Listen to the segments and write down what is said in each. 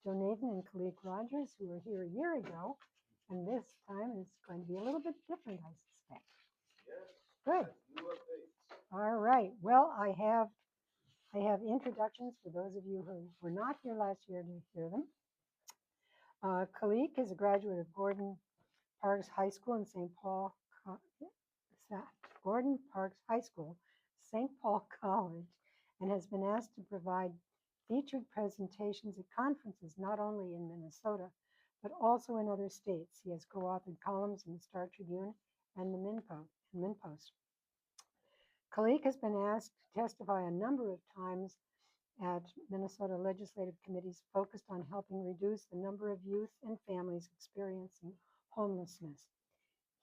Joe Nathan and Khalique Rogers, who were here a year ago, and this time is going to be a little bit different, I suspect. Good. All right. Well, I have introductions for those of you who were not here last year to hear them. Khalique is a graduate of Gordon Parks High School in St. Paul. Gordon Parks High School, St. Paul College, and has been asked to provide featured presentations at conferences not only in Minnesota, but also in other states. He has co-authored columns in the Star Tribune and the MinnPost. Khalique has been asked to testify a number of times at Minnesota legislative committees focused on helping reduce the number of youth and families experiencing homelessness.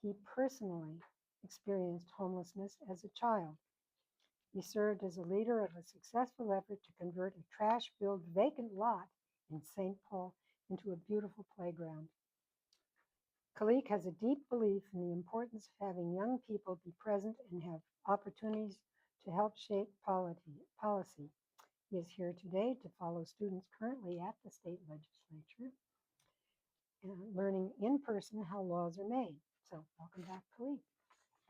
He personally experienced homelessness as a child. He served as a leader of a successful effort to convert a trash-filled vacant lot in St. Paul into a beautiful playground. Khalique has a deep belief in the importance of having young people be present and have opportunities to help shape policy. He is here today to follow students currently at the state legislature and learning in person how laws are made. So welcome back, Khalique.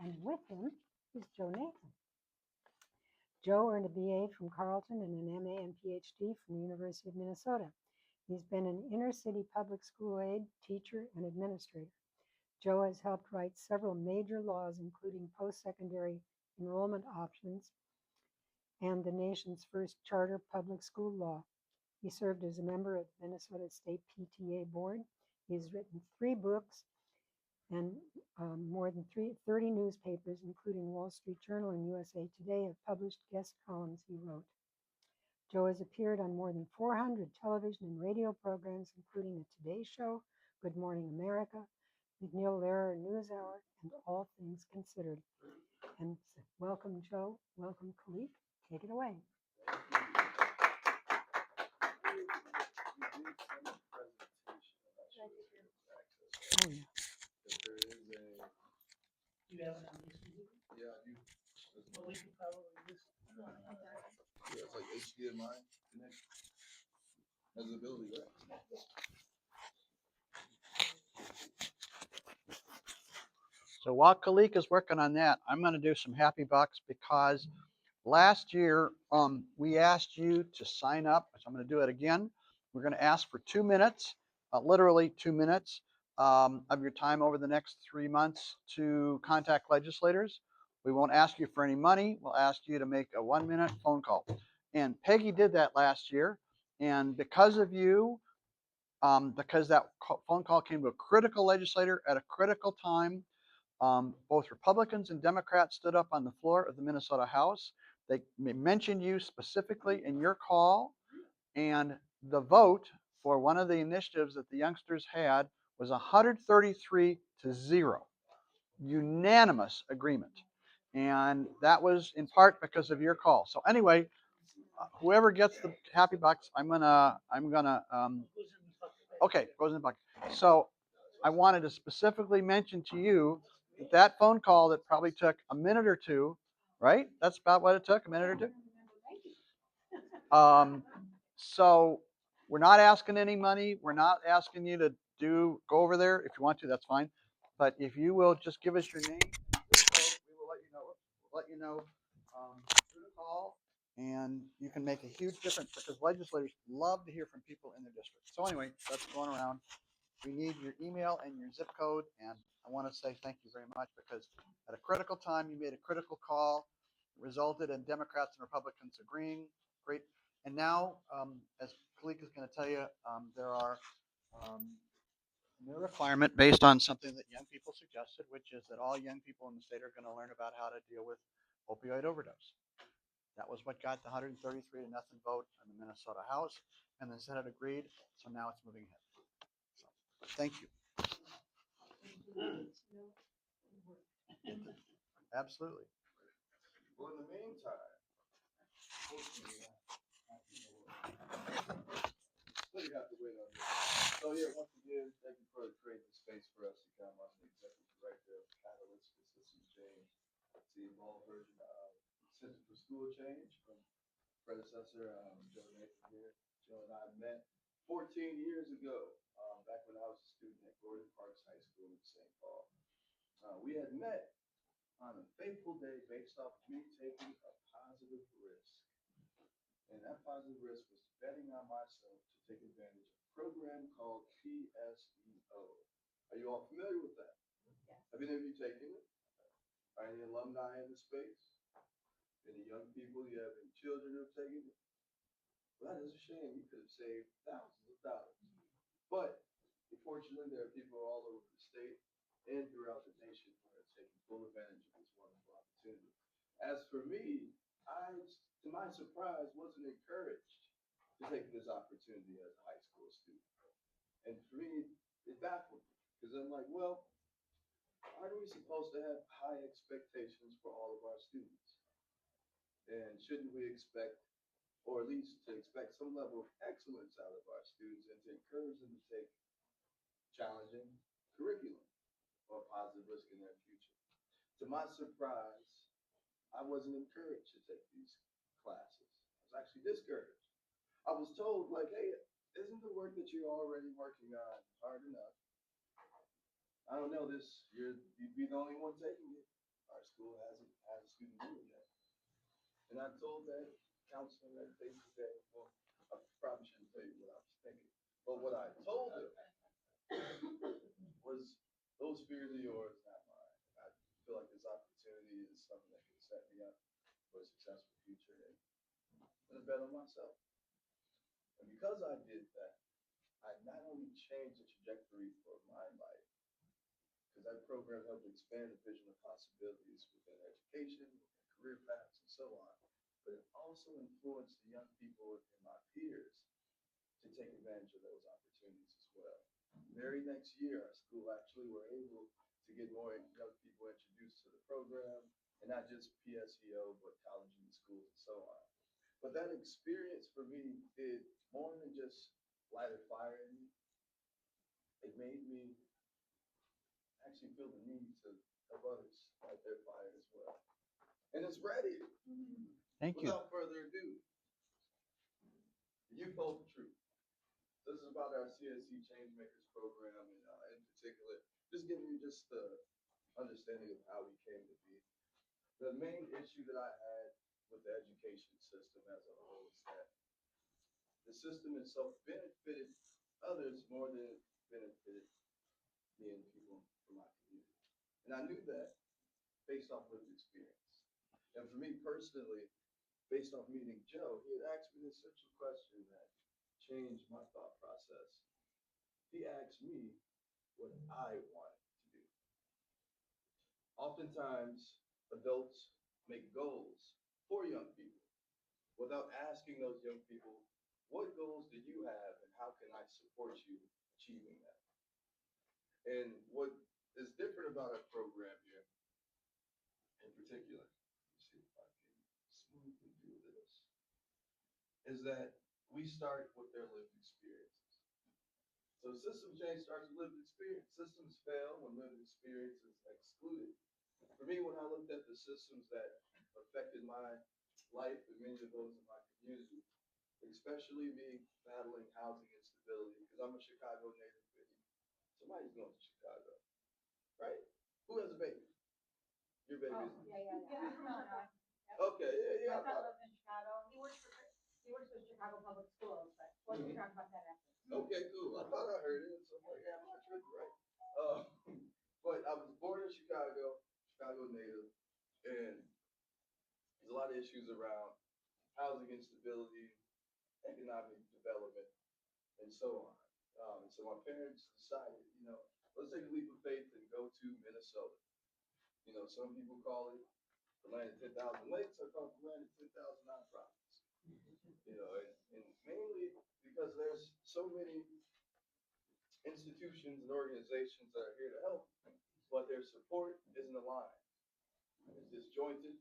And with him is Joe Nathan. Joe earned a BA from Carleton and an MA and PhD from the University of Minnesota. He's been an inner city public school aide, teacher, and administrator. Joe has helped write several major laws, including Post Secondary Enrollment Options and the nation's first charter public school law. He served as a member of the Minnesota State PTA board. He's written 3 books and more than 30 newspapers, including Wall Street Journal and USA Today, have published guest columns he wrote. Joe has appeared on more than 400 television and radio programs, including The Today Show, Good Morning America, McNeil Lehrer NewsHour, and All Things Considered. And welcome, Joe. Welcome, Khalique. Take it away. Oh, yeah. You have it on this one? Yeah, you. Well, we could probably just. Yeah, it's like HDMI connect. Has the ability, right? So while Khalique is working on that, I'm going to do some happy bucks because last year we asked you to sign up. So I'm going to do it again. We're going to ask for 2 minutes, literally 2 minutes of your time over the next 3 months to contact legislators. We won't ask you for any money. We'll ask you to make a 1-minute phone call. And Peggy did that last year. And because of you, because that phone call came to a critical legislator at a critical time, both Republicans and Democrats stood up on the floor of the Minnesota House. They mentioned you specifically in your call, and the vote for one of the initiatives that the youngsters had was 133-0, unanimous agreement. And that was in part because of your call. So anyway, whoever gets the happy bucks, okay, goes in the bucket. So I wanted to specifically mention to you that phone call that probably took a minute or two, right? That's about what it took, a minute or two. So we're not asking any money. We're not asking you to go over there. If you want to, that's fine. But if you will just give us your name, we will let you know. We'll let you know who to call, and you can make a huge difference because legislators love to hear from people in their district. So anyway, that's going around. We need your email and your zip code, and I want to say thank you very much because at a critical time, you made a critical call, resulted in Democrats and Republicans agreeing. Great. And now, as Khalique is going to tell you, there are new requirement based on something that young people suggested, which is that all young people in the state are going to learn about how to deal with opioid overdose. That was what got the 133-0 vote in the Minnesota House, and the Senate agreed, so now it's moving ahead. Thank you. Absolutely. Well, in the meantime, what do you have to wait on this? So yeah, once again, thank you for creating the space for us to come on the executive director of Catalyst for System Change. It's the evolved version of Center for School Change from predecessor Joe Nathan here. Joe and I met 14 years ago, back when I was a student at Gordon Parks High School in St. Paul, we had met on a fateful day based off of me taking a positive risk. And that positive risk was betting on myself to take advantage of a program called PSEO. Are you all familiar with that? Yes. Have any of you taken it? Are any alumni in the space? Any young people? You have any children who have taken it? Well, that is a shame. You could have saved thousands of dollars. But unfortunately, there are people all over the state and throughout the nation who are taking full advantage of this wonderful opportunity. As for me, I, to my surprise, wasn't encouraged to take this opportunity as a high school student. And for me, it baffled me because I'm like, well, aren't we supposed to have high expectations for all of our students? And shouldn't we expect, or at least to expect some level of excellence out of our students and to encourage them to take challenging curriculum or positive risk in their future? To my surprise, I wasn't encouraged to take these classes. I was actually discouraged. I was told, like, hey, isn't the work that you're already working on hard enough? I don't know this, you'd be the only one taking it. Our school hasn't had a student do it yet. And I told that counselor that face to day, well, I probably shouldn't tell you what I was thinking, but what I told him was, those fears are yours, not mine. I feel like this opportunity is something that can set me up for a successful future and I'm gonna bet on myself. And because I did that, I not only changed the trajectory for my life, because that program helped expand the vision of possibilities within education, within career paths, and so on, but it also influenced the young people and my peers to take advantage of those opportunities as well. The very next year, our school actually were able to get more young people introduced to the program, and not just PSEO, but college and schools and so on. But that experience for me did more than just light a fire in me. It made me actually feel the need to help others light their fire as well. And it's ready. Thank you. Without further ado, the Youth Hold the Truth. This is about our CSC Changemakers program, and in particular, just giving you just the understanding of how we came to be. The main issue that I had with the education system as a whole is that the system itself benefited others more than it benefited me and people from my community. And I knew that based off lived experience. And for me personally, based off meeting Joe, he had asked me this essential question that changed my thought process. He asked me what I wanted to do. Oftentimes, adults make goals for young people without asking those young people, what goals do you have and how can I support you achieving that? And what is different about our program here in particular, let's see if I can smoothly do this, is that we start with their lived experiences. So system change starts with lived experience. Systems fail when lived experience is excluded. For me, when I looked at the systems that affected my life and many of those in my community, especially me battling housing instability, because I'm a Chicago native, somebody's going to Chicago, right? Who has a baby? Your baby is. Okay, yeah. My son lives in Chicago. He works for Chicago Public Schools, but we'll talk about that after. Okay, cool. I thought I heard it. So I'm like, yeah, I'm not tripping, right? But I was born in Chicago native, and there's a lot of issues around housing instability, economic development, and so on. So my parents decided, let's take a leap of faith and go to Minnesota. Some people call it the land of 10,000 lakes. I call it the land of 10,000 nonprofits. And mainly because there's so many institutions and organizations that are here to help, but their support isn't aligned. It's disjointed.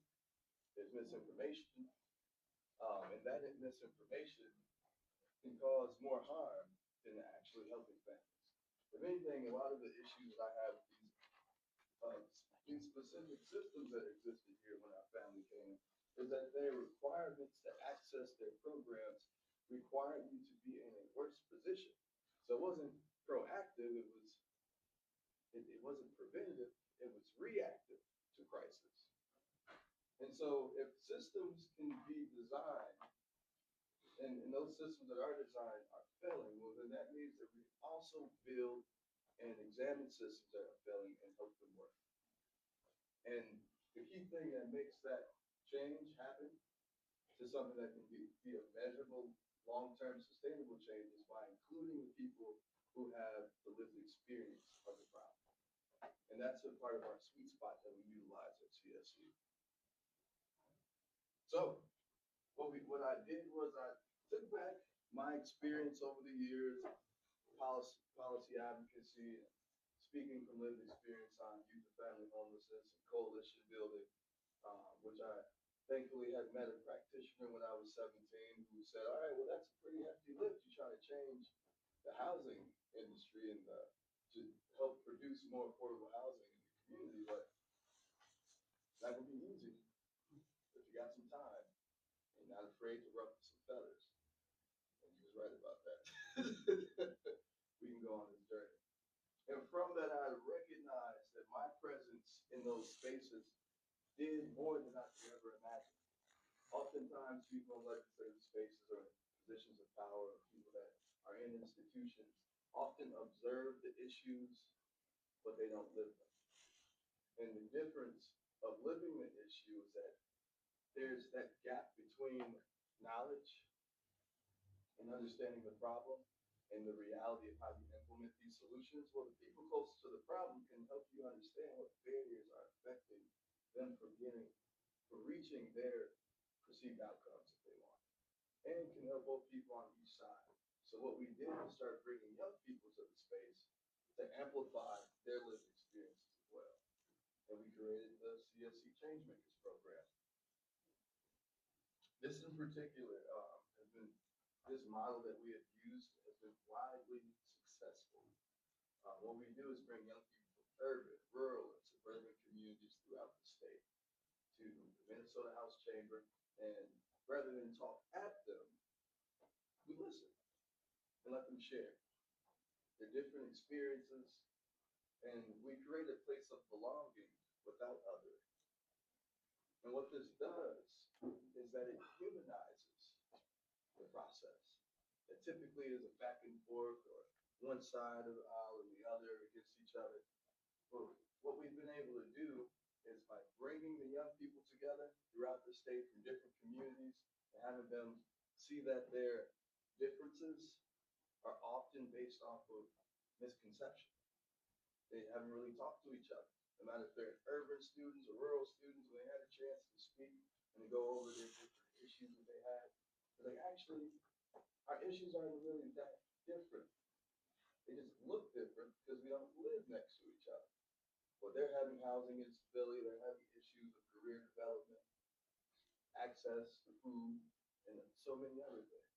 There's misinformation, and that misinformation can cause more harm than actually helping families. If anything, a lot of the issues that I have with these specific systems that existed here when our family came is that their requirements to access their programs required you to be in a worse position. So it wasn't proactive, it wasn't preventative, it was reactive to crisis. And so if systems can be designed, and those systems that are designed are failing, well, then that means that we also build and examine systems that are failing and help them work. And the key thing that makes that change happen to something that can be a measurable, long-term, sustainable change is by including the people who have the lived experience of the problem. And that's a part of our sweet spot that we utilize at CSU. So what I did was I took back my experience over the years, policy advocacy, speaking from lived experience on youth and family homelessness and coalition building, which I thankfully had met a practitioner when I was 17 who said, all right, well, that's a pretty hefty lift. You're trying to change the housing industry and to help produce more affordable housing in the community, but that would be easy if you got some time and not afraid to ruffle some feathers. And he was right about that. We can go on this journey. And from that, I recognized that my presence in those spaces did more than I could ever imagine. Oftentimes, people in legislative spaces or positions of power, or people that are in institutions, often observe the issues, but they don't live them. And the difference of living the issue is that there's that gap between knowledge and understanding the problem and the reality of how you implement these solutions. Well, the people closest to the problem can help you understand what barriers are affecting them from reaching their perceived outcomes that they want, and can help both people on each side. So what we did was start bringing young people to the space to amplify their lived experiences as well. And we created the CSC Changemakers program. This in particular has been, this model that we have used has been widely successful. What we do is bring young people from urban, rural, and suburban communities throughout the state to the Minnesota House Chamber, and rather than talk at them, we listen and let them share their different experiences, and we create a place of belonging without othering. And what this does is that it humanizes the process. That typically is a back and forth, or one side of the aisle and the other against each other. But what we've been able to do is by bringing the young people together throughout the state from different communities and having them see that their differences are often based off of misconception. They haven't really talked to each other. No matter if they're urban students or rural students, when they had a chance to speak and to go over their different issues that they had, they're like, actually, our issues aren't really that different. They just look different because we don't live next to each other. But they're having housing instability, they're having issues with career development, access to food, and so many other things.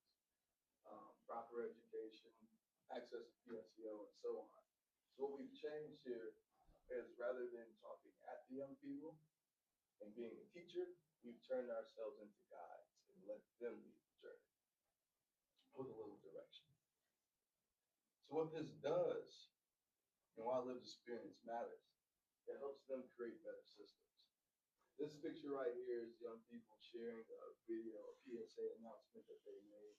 Proper education, access to PSEO, and so on. So what we've changed here is rather than talking at the young people and being a teacher, we've turned ourselves into guides and let them lead the journey with a little direction. So what this does, and why lived experience matters, it helps them create better systems. This picture right here is young people sharing a video, a PSA announcement that they made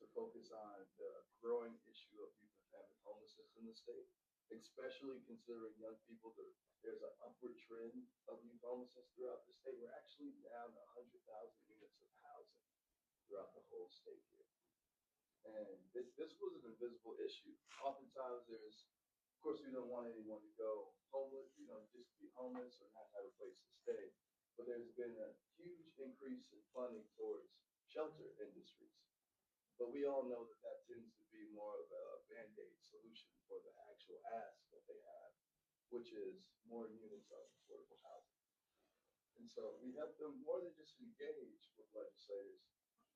to focus on the growing issue of youth and family homelessness in the state, especially considering young people. There's an upward trend of youth homelessness throughout the state. We're actually down 100,000 units of housing throughout the whole state here. And this was an invisible issue. Oftentimes of course, we don't want anyone to go homeless, just be homeless or not have a place to stay. But there's been a huge increase in funding towards shelter industries. But we all know that that tends to be more of a Band-Aid solution for the actual ask that they have, which is more units of affordable housing. And so we help them more than just engage with legislators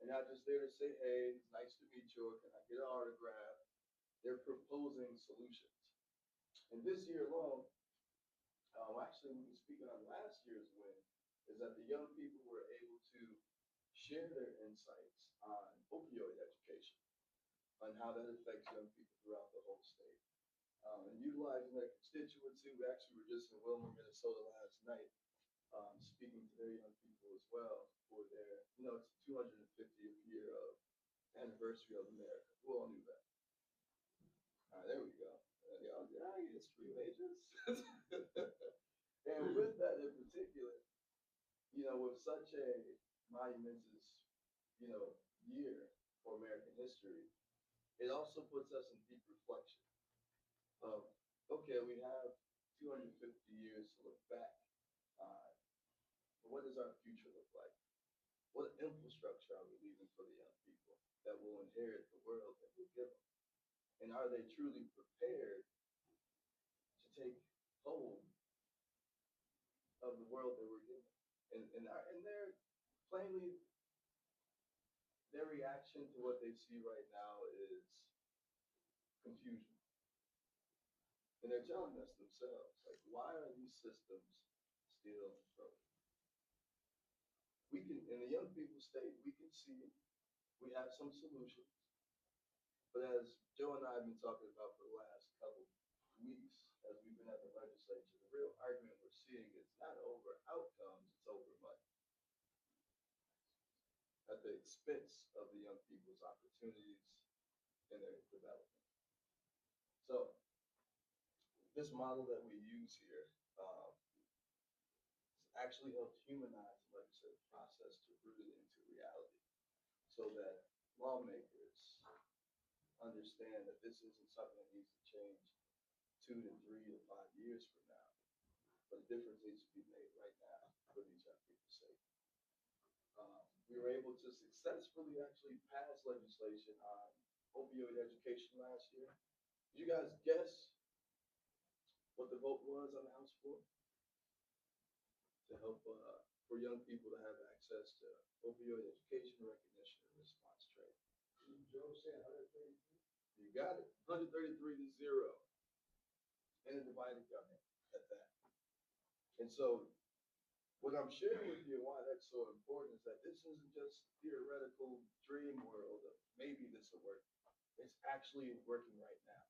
and not just there to say, hey, it's nice to meet you, or can I get an autograph? They're proposing solutions. And this year alone, actually, we were speaking on last year's win, is that the young people were able to share their insights on opioid education, on how that affects young people throughout the whole state. And utilizing their constituency, we actually were just in Wilmer, Minnesota last night, speaking to their young people as well for their, it's the 250th year of anniversary of America. Who all knew that? All right, there we go. Yeah, history majors. And with that in particular, with such a monumentous, year for American history, it also puts us in deep reflection of, okay, we have 250 years to look back on. But what does our future look like? What infrastructure are we leaving for the young people that will inherit the world that we give them? And are they truly prepared to take hold of the world that we're given? And they're plainly, their reaction to what they see right now is confusion. And they're telling us themselves, like, why are these systems still broken? We can, in the young people state, we can see we have some solutions. But as Joe and I have been talking about for the last couple weeks, as we've been at the legislature, the real argument we're seeing is not over outcomes, it's over money. At the expense of the young people's opportunities and their development. So, this model that we use here actually helps humanize the legislative process to root it into reality so that lawmakers understand that this isn't something that needs to change 2 to 3 to 5 years from now, but a difference needs to be made right now for these young people's sake. We were able to successfully actually pass legislation on opioid education last year. Did you guys guess what the vote was on the House floor? To help for young people to have access to opioid education, recognition, and response training. Joe said 133. You got it. 133 to 0. And a divided government at that. And so what I'm sharing with you and why that's so important is that this isn't just theoretical dream world of maybe this will work. It's actually working right now.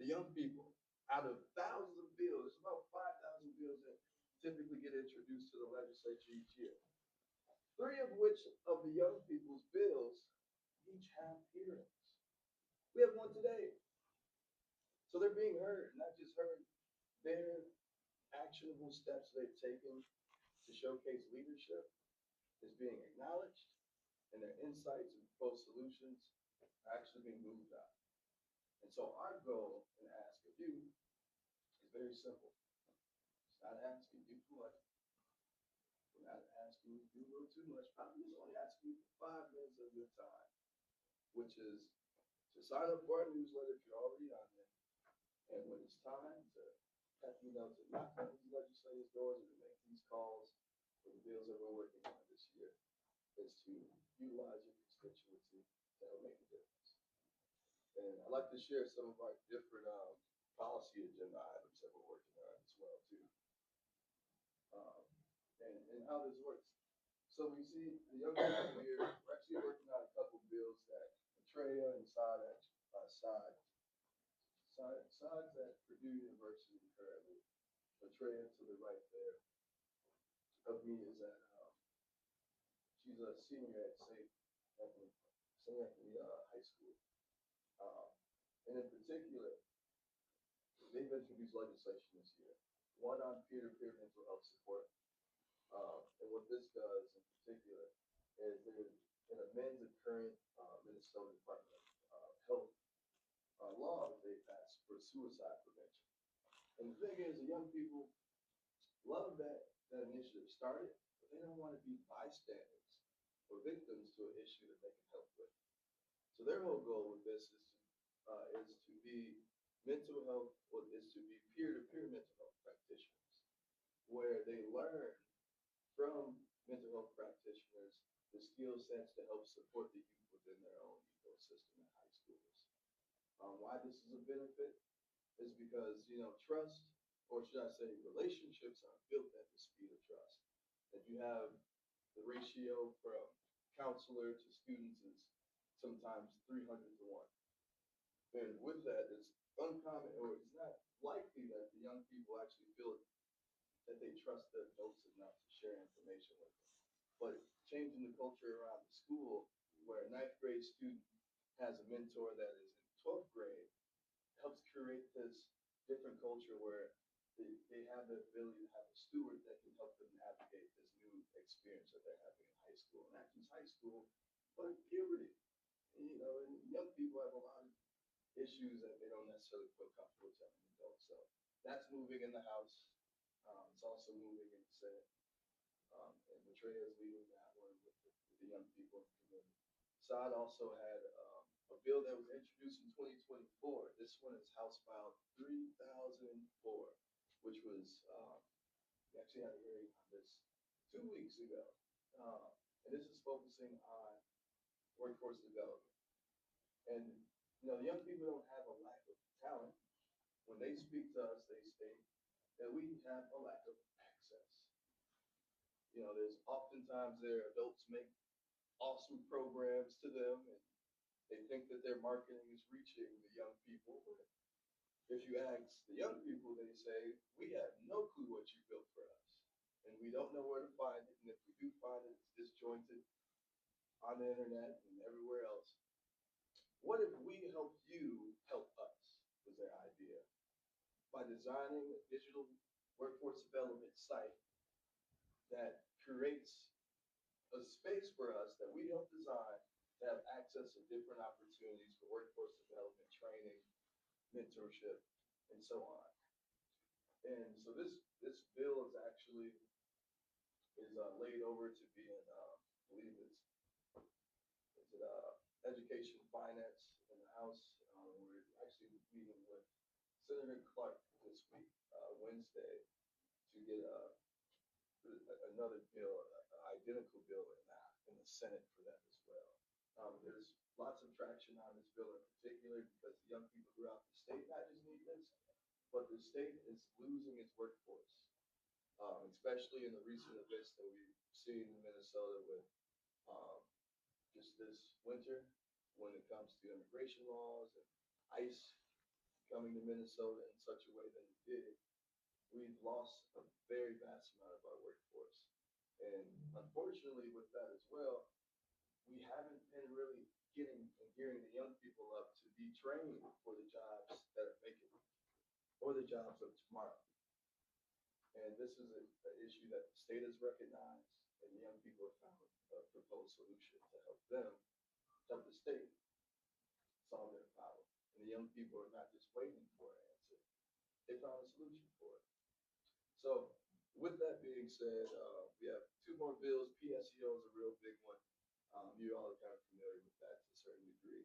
The young people, out of thousands of bills, there's about 5,000 bills that typically get introduced to the legislature each year. 3 of which of the young people's bills each have hearings. We have one today. So they're being heard, not just heard their actionable steps they've taken to showcase leadership is being acknowledged, and their insights and proposed solutions are actually being moved on. And so our goal and ask of you is very simple. It's not asking you too much. We're not asking you to do a little too much. I'm just only asking you for 5 minutes of your time, which is to sign up for our newsletter if you're already on there. And when it's time to to knock on these legislators' doors and to make these calls for the bills that we're working on this year, is to utilize your constituency to help make a difference. And I'd like to share some of our different policy agenda items that we're working on as well too. And how this works. So we see the young people here, we're actually working on a couple bills that Maitreya and sides at Purdue University currently. Maitreya to the right there of me is at she's a senior at St. Anthony High School. And in particular, they've introduced legislation this year. One on peer-to-peer mental health support. And what this does in particular is it amends the current Minnesota Department of Health law that they passed for suicide prevention. And the thing is, the young people love that initiative started, but they don't want to be bystanders or victims to an issue that they can help with. So their whole goal with this is to be mental health, or is to be peer-to-peer mental health practitioners, where they learn from mental health practitioners the skill sets to help support the youth within their own ecosystem in high schools. Why this is a benefit is because, trust, or should I say relationships, are built at the speed of trust. If you have the ratio from counselor to students is sometimes 300 to 1. And with that, it's uncommon, or it's not likely that the young people actually feel that they trust the adults enough to share information with them. But changing the culture around the school, where a 9th grade student has a mentor that is in 12th grade, helps create this different culture where they have the ability to have a steward that can help them navigate this new experience that they're having in high school. Not just high school, but puberty. You know, and young people have a lot of issues that they don't necessarily feel comfortable telling adults. So that's moving in the House. It's also moving in the Senate. And Maitreya is leading that one with the young people in the community. Saad also had a bill that was introduced in 2024. This one is House File 3004, which was, we actually had a hearing on this 2 weeks ago. And this is focusing on workforce development. And, you know, the young people don't have a lack of talent. When they speak to us, they state that we have a lack of access. You know, there's oftentimes their adults make awesome programs to them, and they think that their marketing is reaching the young people. But if you ask the young people, they say, we have no clue what you built for us, and we don't know where to find it. And if we do find it, it's disjointed on the internet and everywhere else. What if we help you help us, was their idea, by designing a digital workforce development site that creates a space for us that we help design to have access to different opportunities for workforce development, training, mentorship, and so on. And so this bill is actually laid over to be in, I believe education finance in the House. We're actually meeting with Senator Clark this week, Wednesday, to get another bill, an identical bill in the Senate for that as well. There's lots of traction on this bill in particular because the young people throughout the state not just need this, but the state is losing its workforce, especially in the recent events that we've seen in Minnesota with just this winter when it comes to immigration laws and ICE coming to Minnesota in such a way that it did. We've lost a very vast amount of our workforce. And unfortunately with that as well, we haven't been really getting and gearing the young people up to be trained for the jobs that are vacant or the jobs of tomorrow. And this is an issue that the state has recognized, and the young people have found a proposed solution to help them, help the state solve their problem. And the young people are not just waiting for an answer. They found a solution for it. So with that being said, we have 2 more bills. PSEO is a real big one. You all are kind of familiar with that to a certain degree.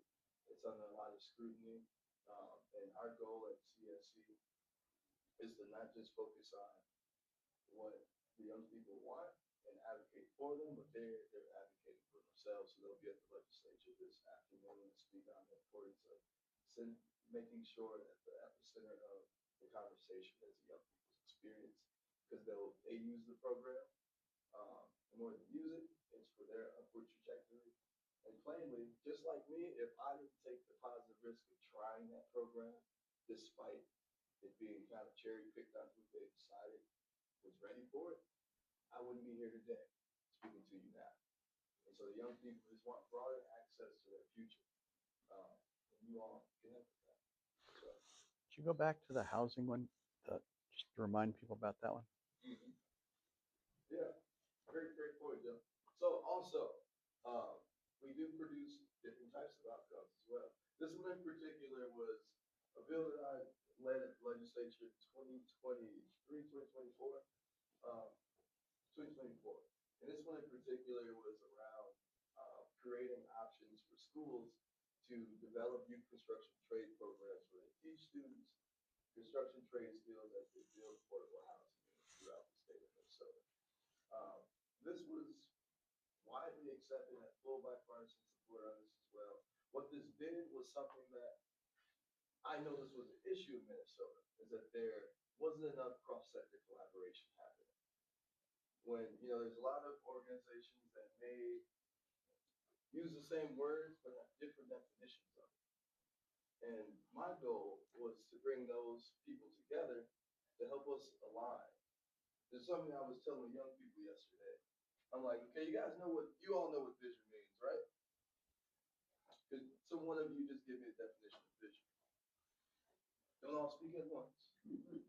It's under a lot of scrutiny. And our goal at CSC is to not just focus on what the young people want and advocate for them, but they're advocating for themselves. So they'll be at the legislature this afternoon and speak on the importance of making sure that the epicenter of the conversation is the young people's experience, because they use the program. The more they use it, it's for their upward trajectory. And plainly, just like me, if I didn't take the positive risk of trying that program, despite it being kind of cherry picked on who they decided was ready for it, I wouldn't be here today speaking to you now. And so the young people just want broader access to their future. And you all can help with that. So, Could you go back to the housing one, just to remind people about that one? yeah, great point, Joe. So also, we do produce different types of outcomes as well. This one in particular was a bill that I led at the legislature in 2024. 2024. And this one in particular was around creating options for schools to develop youth construction trade programs where they teach students construction trade skills as they build affordable housing throughout the state of Minnesota. This was widely accepted and had full bipartisan support on this as well. What this did was something that I know this was an issue in Minnesota, is that there wasn't enough cross-sector collaboration happening. When, you know, there's a lot of organizations that may use the same words but have different definitions of it. And my goal was to bring those people together to help us align. There's something I was telling the young people yesterday. I'm like, okay, you all know what vision means, right? So one of you just give me a definition of vision. Don't all speak at once. The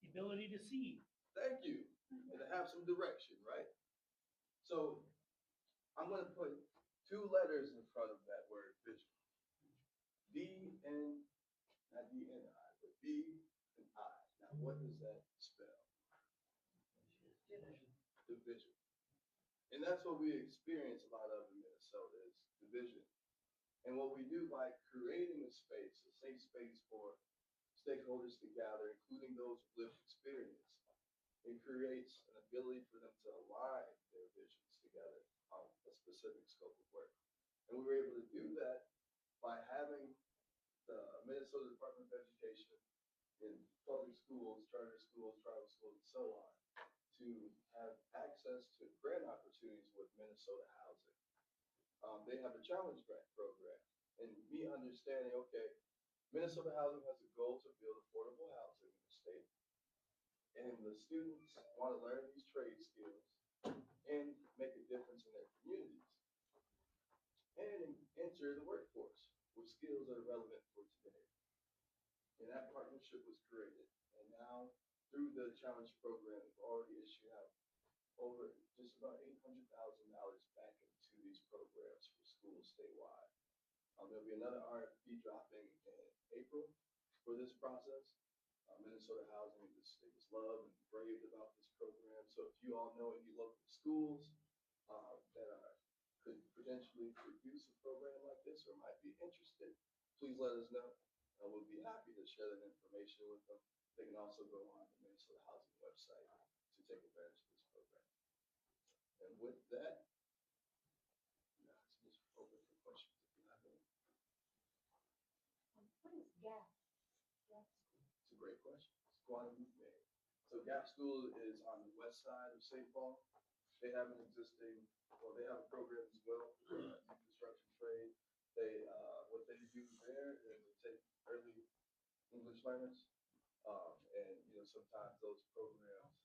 ability to see. Thank you. And to have some direction, right? So I'm going to put 2 letters in front of that word vision. D and, not D-N-I, but B and I. Now, what does that spell? Division. And that's what we experience a lot of in Minnesota is division. And what we do by creating a space, a safe space for stakeholders to gather, including those with lived experience, it creates an ability for them to align their visions together on a specific scope of work. And we were able to do that by having the Minnesota Department of Education in public schools, charter schools, tribal schools, and so on, to have access to grant opportunities with Minnesota Housing. They have a challenge grant program, and me understanding, okay, Minnesota Housing has a goal to build affordable housing in the state, and the students want to learn these trade skills and make a difference in their communities, and enter the workforce with skills that are relevant for today. And that partnership was created, and now through the challenge program, we've already issued out over just about $800,000 back into these programs for schools statewide. There'll be another RFP dropping in April for this process. Minnesota Housing is loved and raved about this program. So if you all know any local schools that could potentially produce a program like this or might be interested, please let us know. We'll be happy to share that information with them. They can also go on the Minnesota Housing website to take advantage of this program. And with that, it's just open for questions if you have any. What is GAP? It's a great question. It's Guadalupe. So Gap School is on the west side of St. Paul. They have an existing, they have a program as well for construction trade. What they do there is they take early English learners, and sometimes those programs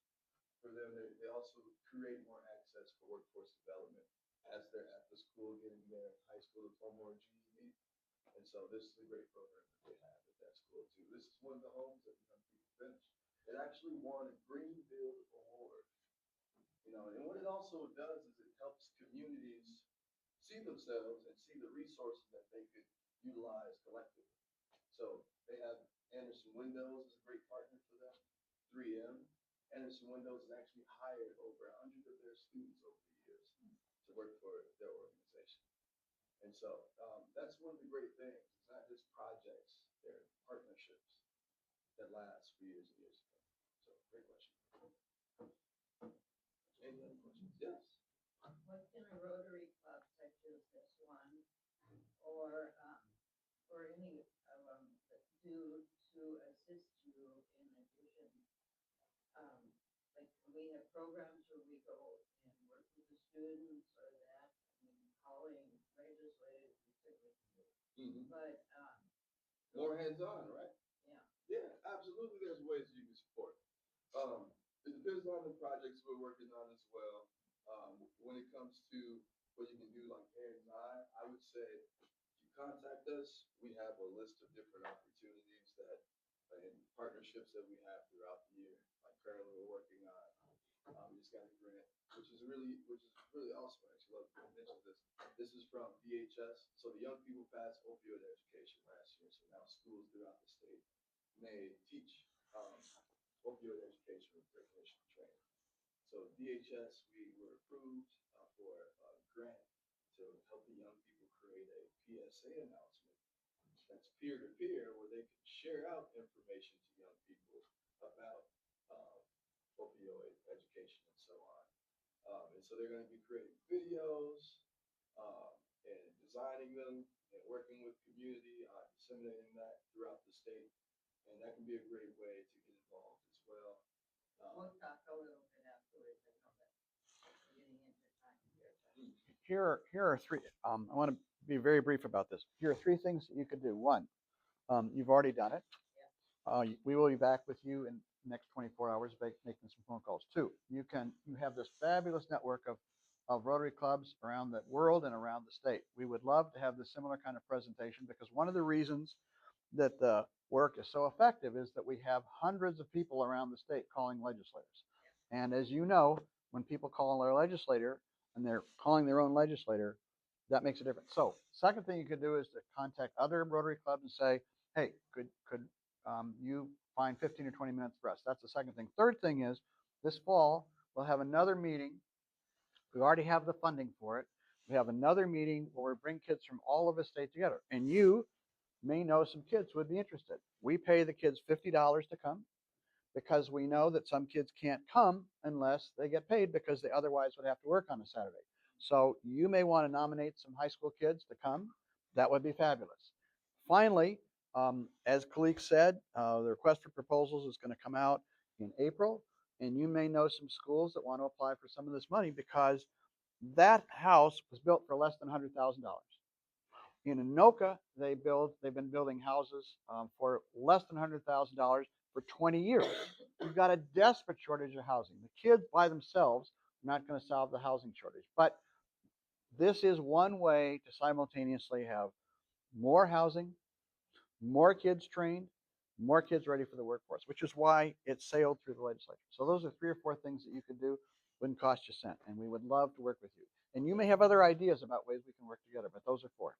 for them, they also create more access for workforce development as they're at the school getting their high school diploma or GED. And so this is a great program that they have at that school too. This is one of the homes that young people finish. It actually won a Green Build Award. And what it also does is it helps communities see themselves and see the resources that they could utilize collectively. So they have Anderson Windows is a great partner for them. 3M. Anderson Windows has actually hired over 100 of their students over the years to work for their organization. And so that's one of the great things. It's not just projects, they're partnerships that last for years and years to come. So great question. Any other questions? Yes. What can a Rotary Club such as this one, or any of them do to assist you in addition? Like, we have programs where we go and work with the students or that, calling legislators, we certainly can do. But, More hands-on, right? yeah. Yeah, absolutely. There's ways you can support. It depends on the projects we're working on as well. When it comes to what you can do like hands-on, I would say if you contact us, we have a list of different opportunities and partnerships that we have throughout the year. Like currently we're working on, we just got a grant, which is really awesome. I actually love to mention this. This is from DHS. So the young people passed opioid education last year. So now schools throughout the state may teach opioid education with recreational training. So DHS, we were approved for a grant to help the young people create a PSA announcement that's peer-to-peer where they can share out information to young people about opioid education and so on. And so they're going to be creating videos and designing them and working with community on disseminating that throughout the state. And that can be a great way to get involved as well. We'll talk a little bit afterwards. I know that we're getting into time here. here are three. I want to be very brief about this. Here are three things that you could do. One, you've already done it. We will be back with you in the next 24 hours making some phone calls. Two, you have this fabulous network of Rotary clubs around the world and around the state. We would love to have this similar kind of presentation because one of the reasons that the work is so effective is that we have hundreds of people around the state calling legislators. And as you know, when people call their legislator and they're calling their own legislator, that makes a difference. So second thing you could do is to contact other Rotary clubs and say, hey, could you find 15 or 20 minutes for us? That's the second thing. Third thing is this fall, we'll have another meeting. We already have the funding for it. We have another meeting where we bring kids from all over the state together. And you may know some kids who would be interested. We pay the kids $50 to come because we know that some kids can't come unless they get paid because they otherwise would have to work on a Saturday. So you may want to nominate some high school kids to come. That would be fabulous. Finally, as Khalique said, the request for proposals is going to come out in April, and you may know some schools that want to apply for some of this money because that house was built for less than $100,000. In Anoka, they've been building houses for less than $100,000 for 20 years. We've got a desperate shortage of housing. The kids by themselves are not going to solve the housing shortage. But this is one way to simultaneously have more housing, more kids trained, more kids ready for the workforce, which is why it sailed through the legislature. So those are 3 or 4 things that you could do. Wouldn't cost you a cent, and we would love to work with you. And you may have other ideas about ways we can work together, but those are 4.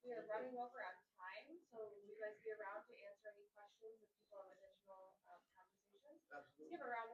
We are running over on time, so will you guys be around to answer any questions if people have additional conversations? Let's give a round of